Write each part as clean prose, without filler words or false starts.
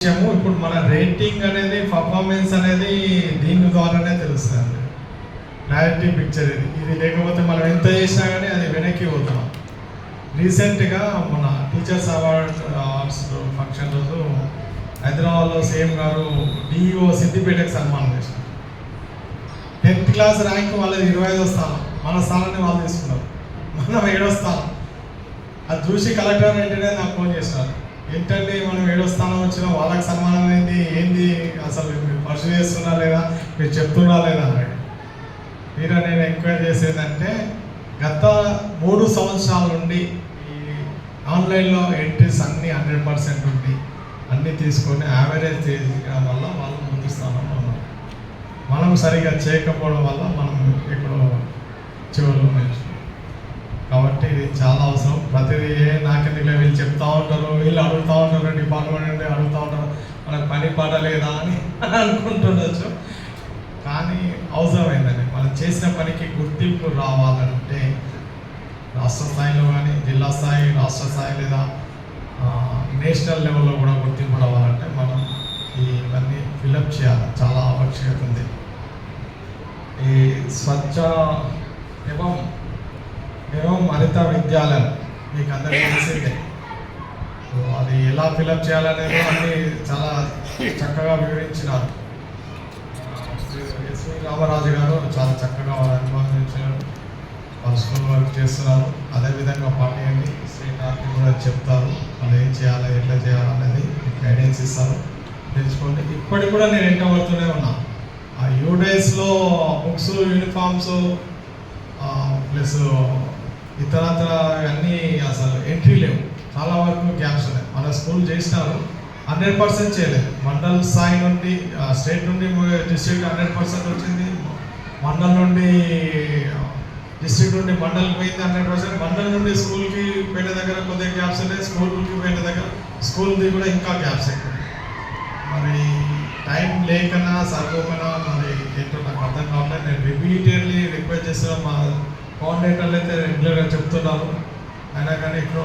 ఇప్పుడు మన రేటింగ్ అనేది పర్ఫార్మెన్స్ అనేది దీని ద్వారానే తెలుస్తుంది. క్లారిటీ పిక్చర్ ఇది లేకపోతే మనం ఎంత చేసినా కానీ అది వెనక్కి పోతాం. రీసెంట్గా మన టీచర్స్ అవార్డ్స్ ఫంక్షన్ రోజు హైదరాబాద్లో సీఎం గారు డిఈఓ సిద్దిపేటకి సన్మానం చేశారు. 10th క్లాస్ ర్యాంక్ వాళ్ళది 25వ స్థానం, మన స్థానాన్ని వాళ్ళు తీసుకున్నారు, మనం 7వ స్థానం. అది చూసి కలెక్టర్ వెంటనే నాకు ఫోన్ చేసినారు, ఏంటంటే మనం 7వ స్థానం వచ్చినా వాళ్ళకి సన్మానం ఏంది అసలు మీరు పర్సూ చేస్తున్నా లేదా, మీరు చెప్తున్నా లేదా అన్నాడు. మీరు నేను ఎంక్వైరీ చేసేదంటే గత 3 సంవత్సరాల నుండి ఈ ఆన్లైన్లో ఎంట్రీస్ అన్నీ 100% ఉండి అన్నీ తీసుకొని యావరేజ్ చేయడం వల్ల వాళ్ళు ముందు స్థానంలో ఉన్నారు. మనం సరిగా చేయకపోవడం వల్ల మనం ఎక్కడో చివరిలో నేర్చుకున్నాం. కాబట్టి ఇది చాలా అవసరం. ప్రతిదీ నాకెందుకు వీళ్ళు చెప్తూ ఉంటారు, వీళ్ళు అడుగుతూ ఉంటారు, డిపార్ట్మెంట్ నుండి అడుగుతూ ఉంటారు, మనకు పని పాట లేదా అని అనుకుంటుండొచ్చు. కానీ అవసరమైందండి. మనం చేసిన పనికి గుర్తింపు రావాలంటే రాష్ట్ర స్థాయిలో కానీ, జిల్లా స్థాయి, రాష్ట్ర స్థాయి లేదా నేషనల్ లెవెల్లో కూడా గుర్తింపు రావాలంటే మనం ఇవన్నీ ఫిలప్ చేయాలి. చాలా ఆవశ్యకత ఉంది. ఈ స్వచ్ఛ ఏవం హరిత విద్యాలయం మీకు అందరికీ తెలిసిందే. అది ఎలా ఫిలప్ చేయాలనేది అన్నీ చాలా చక్కగా వివరించినారు. ఎస్వి రామరాజు గారు చాలా చక్కగా వారు అనుభవించారు, వారు స్కూల్ వర్క్ చేస్తున్నారు. అదేవిధంగా పార్టీ అని శ్రీనాథ్కి కూడా చెప్తారు, వాళ్ళు ఏం చేయాలి, ఎట్లా చేయాలనేది గైడెన్స్ ఇస్తారు, తెలుసుకోండి. ఇప్పటికి కూడా నేను ఎంట పడుతూనే ఉన్నా. ఆ యూడేస్లో బుక్స్, యూనిఫామ్స్ ప్లస్ ఇతరత్ర అన్నీ అసలు ఎంట్రీ లేవు, చాలా వరకు గ్యాప్స్ ఉన్నాయి. మన స్కూల్ చేసినారు, 100% చేయలేదు. మండల్ స్థాయి నుండి స్టేట్ నుండి డిస్ట్రిక్ట్ 100% వచ్చింది, మండల్ నుండి డిస్ట్రిక్ట్ నుండి మండల్కి పోయింది 100%, మండల్ నుండి స్కూల్కి పోయిన దగ్గర కొద్దిగా గ్యాప్స్ ఉన్నాయి, స్కూల్కి పోయిన దగ్గర స్కూల్ది కూడా ఇంకా గ్యాప్స్ ఎక్కువ. మరి టైం లేకనా సరిపోకనా మరి ఏంటో నాకు అర్థం కావట్లేదు. నేను రిపీటెడ్లీ రిక్వెస్ట్ చేస్తున్నా, మా కోఆర్డినేటర్లు అయితే రెగ్యులర్గా చెప్తున్నారు, అయినా కానీ ఇక్కడ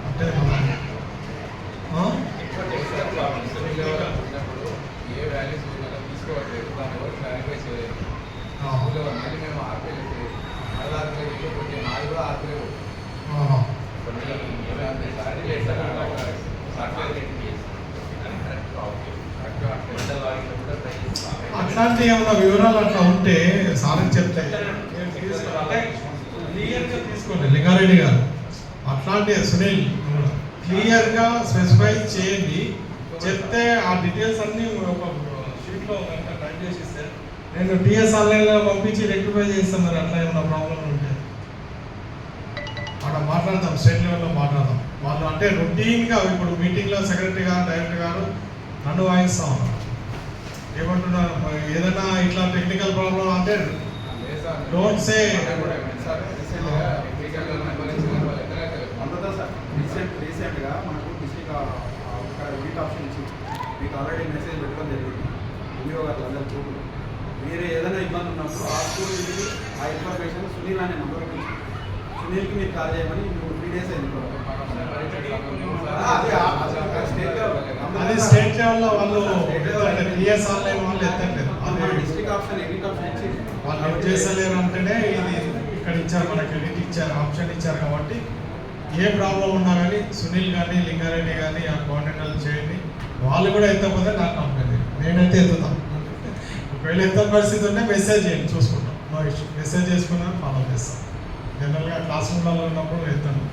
అంటే అట్లాంటి ఏమైనా వివరాలు అట్లా ఉంటే సార్కి చెప్తే క్లియర్గా తీసుకోండి. లింగారెడ్డి గారు అట్లాంటి సునీల్ క్లియర్గా స్పెసిఫై చేయండి, చెప్తే ఆ డీటెయిల్స్ అన్నీ ఒక షీట్లో టైప్ చేసి ఇస్తే నేను టీఎస్ ఆన్లైన్లో పంపించి రెక్టిఫై చేస్తాను. మరి అట్లా ఏమైనా ప్రాబ్లం ఉంటే అక్కడ మాట్లాడదాం, స్టేట్ లెవెల్లో మాట్లాడదాం. వాళ్ళు అంటే రొటీన్గా ఇప్పుడు మీటింగ్లో సెక్రటరీ గారు, డైరెక్టర్ గారు నన్ను వాయిస్తా ఉన్నారు. ఏమంటున్నారు, ఏదైనా ఇట్లా టెక్నికల్ ప్రాబ్లం అంటే డోంట్ సే. రీసెంట్గా మనకు డిస్ట్రిక్ట్ ఎడిట్ ఆప్షన్ ఇచ్చింది, మీకు ఆల్రెడీ మెసేజ్ పెట్టడం జరిగింది ఎంఈఓ గారు అందరి గ్రూపులు. మీరు ఏదైనా ఇబ్బంది ఉన్నప్పుడు ఆ స్కూల్ నుంచి ఆ ఇన్ఫర్మేషన్ సునీల్ అనే నెంబర్ నుంచి సునీల్కి మీరు కాల్ చేయమని 3 days అయింది. అది స్టేట్ లెవెల్లో వాళ్ళు టీఎస్ ఆన్లైన్ వాళ్ళు ఎత్తట్లేదు, డిస్ట్రిక్ట్ ఆప్షన్ ఎడిట్ ఆప్షన్ ఇచ్చి వాళ్ళు ఏం చేస్తలేరు అంటేనే ఇది ఇక్కడ ఇచ్చారు, మనకి ఎడిట్ ఇచ్చారు, ఆప్షన్ ఇచ్చారు. కాబట్టి ఏ ప్రాబ్లం ఉన్నా కానీ సునీల్ కానీ, లింగారెడ్డి కానీ ఆ కోఆర్డినేటర్లు చేయండి. వాళ్ళు కూడా ఎత్తకపోతే నాకు కంప్లైంట్, నేనైతే ఎత్తుతాను. ఒకవేళ ఎత్తని పరిస్థితి ఉంటే మెసేజ్ చేయండి, చూసుకుంటాం, నో ఇష్యూ. మెసేజ్ చేసుకున్నాను, ఫాలో చేస్తాం. జనరల్గా క్లాస్ రూమ్లలో ఉన్నప్పుడు ఎత్తాను,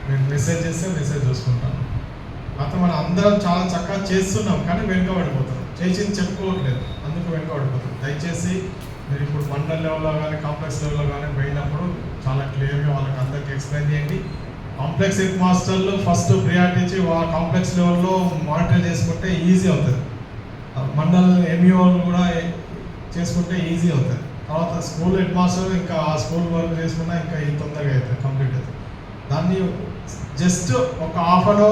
మీరు మెసేజ్ చేస్తే మెసేజ్ చూసుకుంటాను. మొత్తం మనం అందరం చాలా చక్కగా చేస్తున్నాం, కానీ వెనుకబడిపోతున్నాం, చేసింది చెప్పుకోవట్లేదు, అందుకు వెనుకబడిపోతుంది. దయచేసి మీరు ఇప్పుడు మండల్ లెవెల్లో కానీ, కాంప్లెక్స్ లెవెల్లో కానీ పోయినప్పుడు చాలా క్లియర్గా వాళ్ళకి అందరికీ ఎక్స్ప్లెయిన్ చేయండి. కాంప్లెక్స్ హెడ్ మాస్టర్లు ఫస్ట్ ప్రియారిటీ ఇచ్చి కాంప్లెక్స్ లెవెల్లో మానిటర్ చేసుకుంటే ఈజీ అవుతుంది. మండల్ ఎంఈఓలు కూడా చేసుకుంటే ఈజీ అవుతుంది. తర్వాత స్కూల్ హెడ్ మాస్టర్ ఇంకా ఆ స్కూల్ వర్క్ చేసుకున్నా ఇంకా ఈ తొందరగా అవుతుంది, కంప్లీట్ అవుతుంది. దాన్ని జస్ట్ ఒక హాఫ్ అన్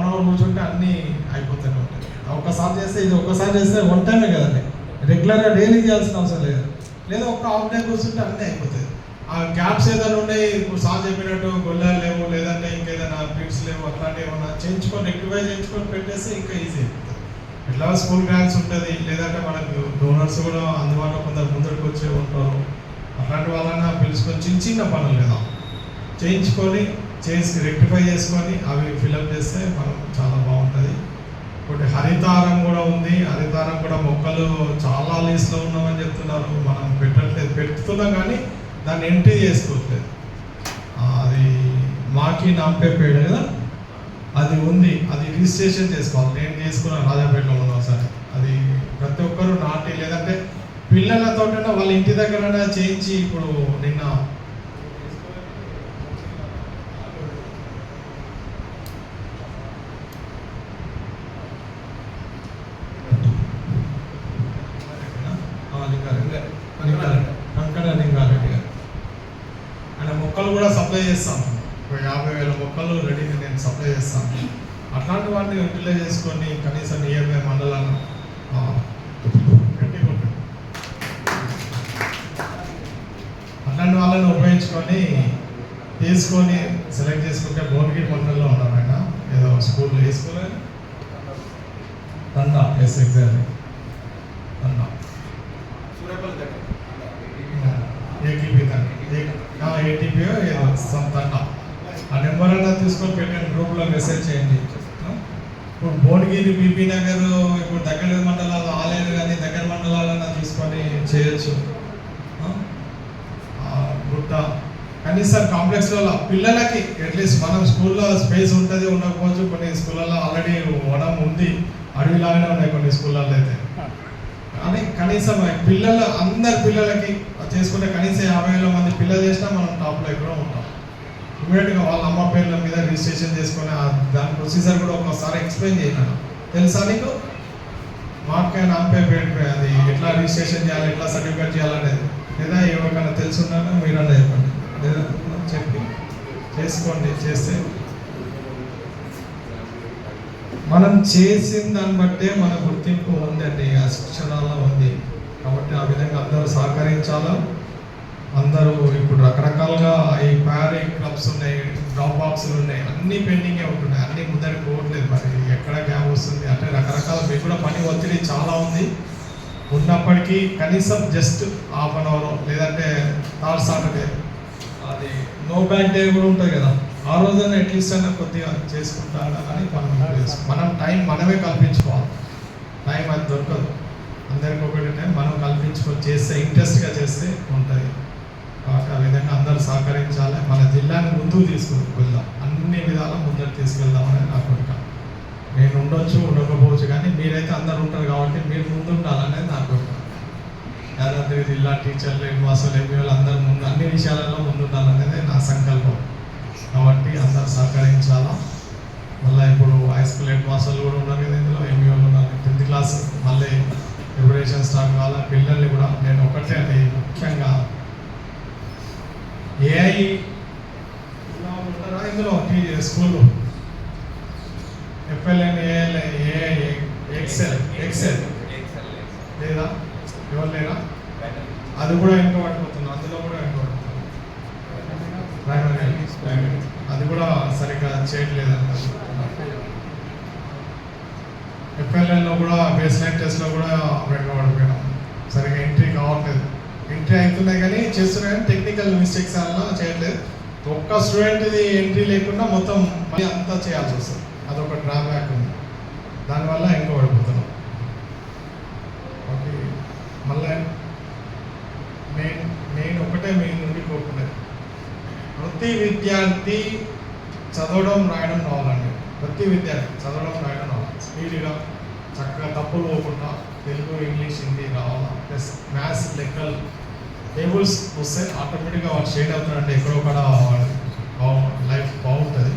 అవర్ కూర్చుంటే అన్నీ అయిపోతూనే ఉంటాయి. ఒకసారి చేస్తే ఇది ఒక్కసారి చేస్తే 1 time కదండి, రెగ్యులర్గా డైలీ చేయాల్సిన అవసరం లేదు. లేదా ఒక హాఫ్ డే కూర్చుంటే అన్నీ అయిపోతుంది. ఆ గ్యాప్స్ ఏదైనా ఉన్నాయి, ఇప్పుడు సార్ చెప్పినట్టు గొల్లాలు లేవు, లేదంటే ఇంకేదైనా పిట్స్ లేవు, అట్లాంటివి ఏమన్నా చేయించుకొని రెక్టిఫై చేయించుకొని పెట్టేస్తే ఇంకా ఈజీ అయిపోతుంది. ఎట్లా స్కూల్ గ్రాంట్స్ ఉంటుంది, లేదంటే మనకు డోనర్స్ కూడా అందుబాటులో కొందరు ముందరికి వచ్చే ఉంటారు. అట్లాంటి వాళ్ళని పిలుచుకొని చిన్న చిన్న పనులు కదా చేయించుకొని చేసి రెక్టిఫై చేసుకొని అవి ఫిల్అప్ చేస్తే మనం చాలా బాగుంటుంది. ఒకటి హరితారం కూడా ఉంది. హరితారం కూడా మొక్కలు చాలా లీస్లో ఉన్నామని చెప్తున్నారు. మనం పెట్టట్లేదు, పెడుతున్నాం కానీ దాన్ని ఎంట్రీ చేసుకోవట్లేదు. అది మాకి నాంపే పేడ కదా, అది ఉంది, అది రిజిస్ట్రేషన్ చేసుకోవాలి. నేను చేసుకున్నాను రాజాపేటలో ఉన్నాం సరే. అది ప్రతి ఒక్కరు నాటి, లేదంటే పిల్లలతో వాళ్ళ ఇంటి దగ్గర చేయించి, ఇప్పుడు నిన్న లింగారెడ్డి గారు ఆయన మొక్కలు కూడా సప్లై చేస్తాను. 50,000 మొక్కలు రెడీగా నేను సప్లై చేస్తాను. అట్లాంటి వాటిని యూటిలైజ్ చేసుకొని కనీసం నియర్ బై మండలాన్ని అట్లాంటి వాళ్ళని ఉపయోగించుకొని తీసుకొని సెలెక్ట్ చేసుకుంటే భువనగిరి మండలంలో ఉన్నాం ఆయన. ఏదో స్కూల్లో ఏ స్కూల్ తండా, ఎస్ ఎగ్జాక్ట్లీ తండా ఏటీపీఓ ఏదో తండా. ఆ నెంబర్ అన్నా తీసుకొని పెట్టండి, గ్రూప్లో మెసేజ్ చేయండి. ఇప్పుడు భువనగిరి, బీపీ నగర్, ఇప్పుడు దగ్గర మండలాలు ఆలేరు కానీ దగ్గర మండలాలన్నా తీసుకొని చేయొచ్చు. గుట్ట కనీసం కాంప్లెక్స్లలో పిల్లలకి అట్లీస్ట్ మనం స్కూల్లో స్పేస్ ఉంటుంది, ఉండకపోవచ్చు. కొన్ని స్కూళ్ళల్లో ఆల్రెడీ వనం ఉంది, అడవిలాగానే ఉన్నాయి కొన్ని స్కూళ్ళల్లో అయితే. కానీ కనీసం పిల్లలు అందరి పిల్లలకి చేసుకుంటే కనీసం 50,000 మంది పిల్లలు చేసినా మనం టాప్లో ఎక్కడో ఉంటాం. ఇమీడియట్గా వాళ్ళ అమ్మ పేర్ల మీద రిజిస్ట్రేషన్ చేసుకొని దాని ప్రొసీజర్ కూడా ఒకసారి ఎక్స్ప్లెయిన్ చేయగలను. తెలుసా నీకు? మార్కే నాంపే పేరు అది ఎట్లా రిజిస్ట్రేషన్ చేయాలి, ఎట్లా సర్టిఫికేట్ చేయాలనేది, లేదా ఎవరికైనా తెలుసున్నానో మీరన్నా చెప్పండి, లేదా చెప్పి చేసుకోండి. చేస్తే మనం చేసిన దాన్ని బట్టే మన గుర్తింపు ఉందండి, ఆ శిక్షణలో ఉంది. కాబట్టి ఆ విధంగా అందరూ సహకరించాలా. అందరూ ఇప్పుడు రకరకాలుగా ఈ ప్యారీ క్లబ్స్ ఉన్నాయి, డ్రాప్ బాక్సులు ఉన్నాయి, అన్నీ పెండింగే ఉంటున్నాయి, అన్నీ ముందరికి పోవట్లేదు. మరి ఎక్కడ గ్యాప్ వస్తుంది అంటే రకరకాల మీకు కూడా పని ఒత్తిడి చాలా ఉంది. ఉన్నప్పటికీ కనీసం జస్ట్ హాఫ్ అన్ అవర్, లేదంటే థర్డ్ సాటర్డే అది నో బ్యాక్ డే కూడా ఉంటుంది కదా, ఆ రోజున అట్లీస్ట్ అయినా కొద్దిగా చేసుకుంటాను అని మనం టైం మనమే కల్పించుకోవాలి. టైం అది దొరకదు అందరికి, ఒకటి టైం మనం కల్పించుకొని చేస్తే ఇంట్రెస్ట్గా చేస్తే ఉంటుంది. కాబట్టి ఆ విధంగా అందరూ సహకరించాలి. మన జిల్లాని ముందుకు తీసుకువెళ్దాం, అన్ని విధాలా ముందరు తీసుకెళ్దామని నా కోరిక. నేను ఉండొచ్చు, ఉండకపోవచ్చు, కానీ మీరైతే అందరు ఉంటారు కాబట్టి మీరు ముందు ఉండాలనేది నా కోరిక. యాదాద్రి జిల్లా టీచర్లు, హెడ్ మాస్టర్లు, ఎంఈఓలు అందరూ ముందు అన్ని విషయాలలో ముందు ఉండాలనేది నా సంకల్పం. కాబట్టి అందరూ సహకరించాలా. మళ్ళీ ఇప్పుడు హై స్కూల్ హెడ్ మాస్టర్లు కూడా ఉన్నారు కదా, ఇందులో ఎంఈఓలు ఉన్నారు. 10th క్లాస్ మళ్ళీ ప్రిపరేషన్ స్టార్ట్ కావాలా. పిల్లల్ని కూడా నేను ఒకటే అంటే ముఖ్యంగా ఏఐ ఉంటారా ఇందులో స్కూల్లో FLN, AI, ఎక్సెల్ లేదా ఎవరు లేరా? అది కూడా ఇంకా పట్టుకుతున్నాను, అందులో కూడా ఇంకా పట్టుకున్నాను. అది కూడా సరిగ్గా చేయట్లేదు అంటారు. FLNలో కూడా బేస్ లైన్ టెస్ట్లో కూడా వెనకబడిపోయినాం, సరిగ్గా ఎంట్రీ కావట్లేదు. ఎంట్రీ అవుతున్నాయి కానీ చేస్తున్నాయి కానీ టెక్నికల్ మిస్టేక్స్ అలా చేయట్లేదు. ఒక్క స్టూడెంట్ది ఎంట్రీ లేకుండా మొత్తం మళ్ళీ అంతా చేయాల్సి వస్తుంది, అదొక డ్రాబ్యాక్ ఉంది. దానివల్ల ఇంకా పడిపోతున్నాం. ఓకే, మళ్ళీ నేను ఒకటే మీ నుండి కోరుకునేది, ప్రతి విద్యార్థి చదవడం రాయడం రావాలండి. ప్రతి విద్యార్థి చదవడం రాయడం రావాలి, స్పీడ్గా చక్కగా తప్పులు పోకుండా తెలుగు, ఇంగ్లీష్, హిందీ రావాలా. ప్లస్ మ్యాథ్స్, లెక్కలు, టేబుల్స్ వస్తే ఆటోమేటిక్గా వాడు షేడ్ అవుతాడంటే ఎక్కడో కూడా లైఫ్ బాగుంటుంది.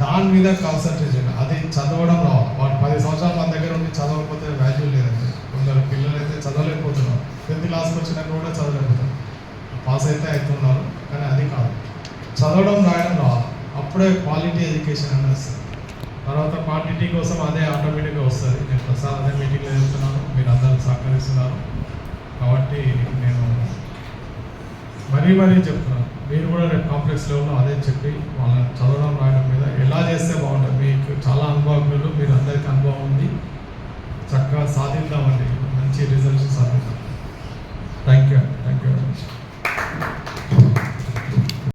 దాని మీద కాన్సన్ట్రేషన్, అది చదవడం రావాలి. వాడు 10 సంవత్సరాలు మన దగ్గర ఉండి చదవకపోతే వాల్యూ లేదండి. కొందరు పిల్లలు అయితే చదవలేకపోతున్నారు, 10th క్లాస్కి వచ్చినాక కూడా చదవలేకపోతున్నారు. పాస్ అయితే అవుతున్నారు, కానీ అది కాదు, చదవడం రాయడం రావాలి. అప్పుడే క్వాలిటీ ఎడ్యుకేషన్ అనేది వస్తుంది. తర్వాత క్వాంటిటీ కోసం అదే ఆటోమేటిక్గా వస్తుంది. నేను ప్రసాద్ అదే మీటింగ్లో చెప్తున్నాను, మీరు అందరూ సహకరిస్తున్నారు. కాబట్టి నేను మరీ చెప్తున్నాను, మీరు కూడా రేపు కాంప్లెక్స్ లెవెల్లో అదే చెప్పి వాళ్ళని చదవడం రాయడం మీద ఎలా చేస్తే బాగుంటుంది. మీకు చాలా అనుభవజ్ఞులు, మీరు అందరికీ అనుభవం ఉంది, చక్కగా సాధిద్దామని